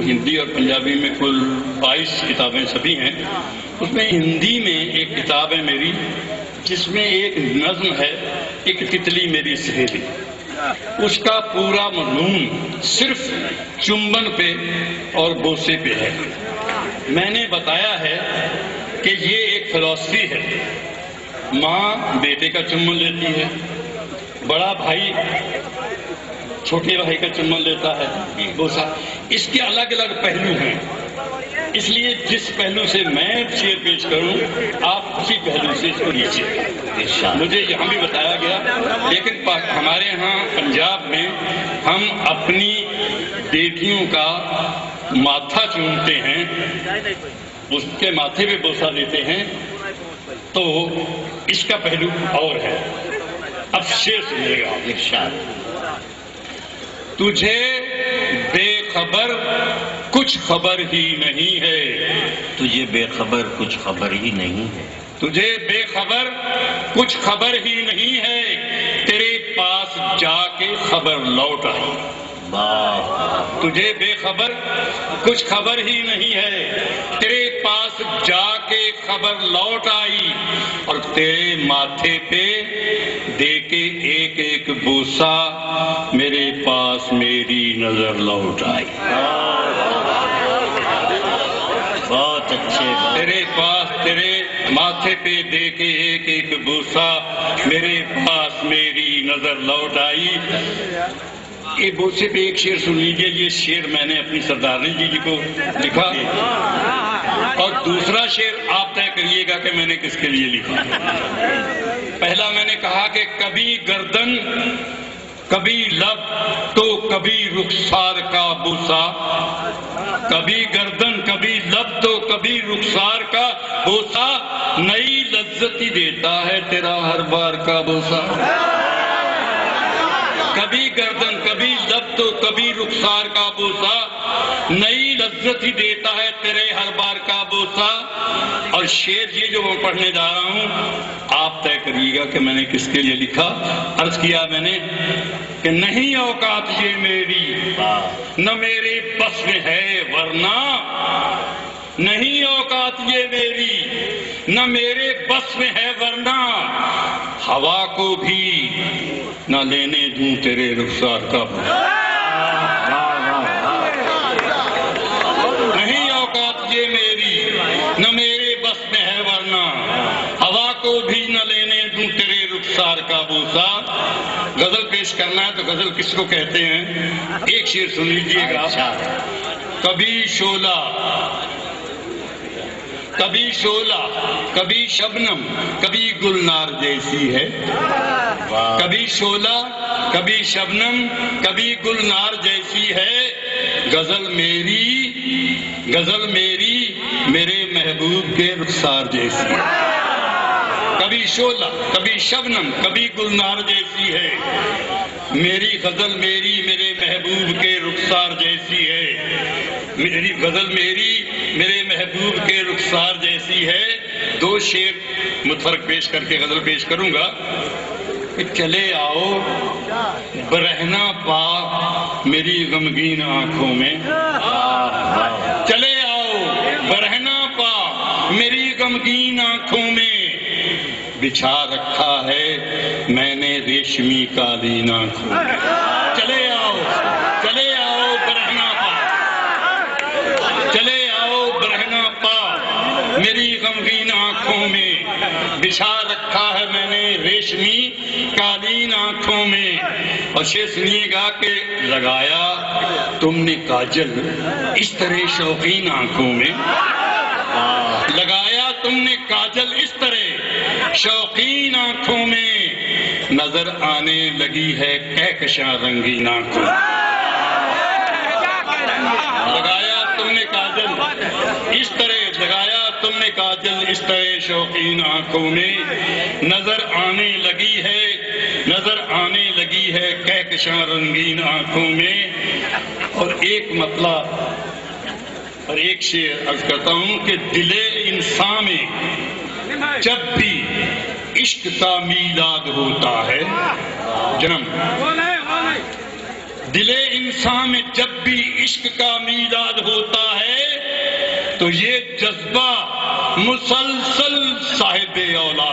ہندی اور پنجابی میں کل 22 کتابیں چھپی ہیں. اس میں ہندی میں ایک کتاب ہے میری جس میں ایک نظم ہے، ایک تتلی میری سہیلی. اس کا پورا مضمون صرف چمبن پہ اور بوسے پہ ہے. میں نے بتایا ہے کہ یہ ایک فلسفی ہے. ماں بیٹے کا چمبن لیتی ہے، بڑا بھائی چھوٹے بھائی کا چمبن لیتا ہے، بوسا. اس کے الگ الگ پہلو ہیں، اس لیے جس پہلو سے میں شعر پیش کروں آپ اسی پہلو سے اس کو لیجیے. مجھے یہاں بھی بتایا گیا، لیکن ہمارے ہاں پنجاب میں ہم اپنی بیٹیوں کا ماتھا چومتے ہیں، اس کے ماتھے پہ بوسا دیتے ہیں، تو اس کا پہلو اور ہے. اب شعر سنیے گا. ارشاد. تجھے بے خبر کچھ خبر ہی نہیں ہے، تجھے بے خبر کچھ خبر ہی نہیں ہے، تجھے بے خبر کچھ خبر ہی نہیں ہے، تیرے پاس جا کے خبر لوٹ آئی. تجھے بے خبر کچھ خبر ہی نہیں ہے، تیرے پاس جا کے خبر لوٹ آئی، اور تیرے ماتھے پہ دے کے ایک ایک بوسا میرے پاس میری نظر لوٹ آئی. بہت اچھے. تیرے پاس تیرے ماتھے پہ دے کے ایک ایک بوسا میرے پاس میری نظر لوٹ آئی. یہ بوسے پہ ایک شعر سن لیجیے. یہ شعر میں نے اپنی سردارنی جی کو لکھا، اور دوسرا شعر آپ طے کریے گا کہ میں نے کس کے لیے لکھا. پہلا میں نے کہا کہ کبھی گردن کبھی لب تو کبھی رخسار کا بوسا، کبھی گردن کبھی لب تو کبھی رخسار کا بوسا، نئی لذت ہی دیتا ہے تیرا ہر بار کا بوسا. کبھی گردن کبھی لب تو کبھی رخسار کا بوسا، نئی لذت ہی دیتا ہے تیرے ہر بار کا بوسا. اور شعر یہ جو میں پڑھنے جا رہا ہوں آپ طے کریے گا کہ میں نے کس کے لیے لکھا. عرض کیا میں نے کہ نہیں اوقات یہ میری نہ میرے بس میں ہے ورنہ، نہیں اوقات یہ میری نہ میرے بس میں ہے ورنہ، ہوا کو بھی نہ لینے دوں تیرے رخسار کا بوسا. نہیں اوقات یہ میری نہ میرے بس میں ہے ورنہ، ہوا کو بھی نہ لینے دوں تیرے رخسار کا بوسا. غزل پیش کرنا ہے تو غزل کس کو کہتے ہیں؟ ایک شعر سن لیجیے گا. کبھی شعلہ کبھی شعلہ کبھی شبنم کبھی گلنار جیسی ہے، کبھی شعلہ کبھی شبنم کبھی گلنار جیسی ہے، غزل میری میرے محبوب کے رخسار جیسی ہے. کبھی شعلہ کبھی شبنم کبھی گلنار جیسی ہے، میری غزل میری میرے محبوب کے رخسار جیسی ہے، میری غزل میری میرے محبوب کے رخسار جیسی ہے. دو شعر متفرق پیش کر کے غزل پیش کروں گا. چلے آؤ برہنا پا میری غمگین آنکھوں میں، چلے آؤ برہنا پا میری غمگین آنکھوں میں، بچھا رکھا ہے میں نے ریشمی قالین آنکھوں میں. چلے آؤ برہنا پا، چلے آؤ برہنا پا میری غمگین آنکھوں میں، بچھا رکھا ہے میں نے ریشمی قالین آنکھوں میں. اور شعر سنیے گا کہ لگایا تم نے کاجل اس طرح شوقین آنکھوں میں، لگایا تم نے کاجل اس طرح شوقین آنکھوں میں، نظر آنے لگی ہے کہکشاں رنگین آنکھوں میں. لگایا تم نے کاجل اس طرح، لگایا تم نے کاجل اس طرح شوقین آنکھوں میں، نظر آنے لگی ہے کہکشاں رنگین آنکھوں میں. اور ایک مطلب اور ایک شعر عرض کرتا ہوں کہ دل انسان میں جب بھی عشق کا میلاد ہوتا ہے، جنم دل انسان میں جب بھی عشق کا میلاد ہوتا ہے تو یہ جذبہ مسلسل صاحب اولاد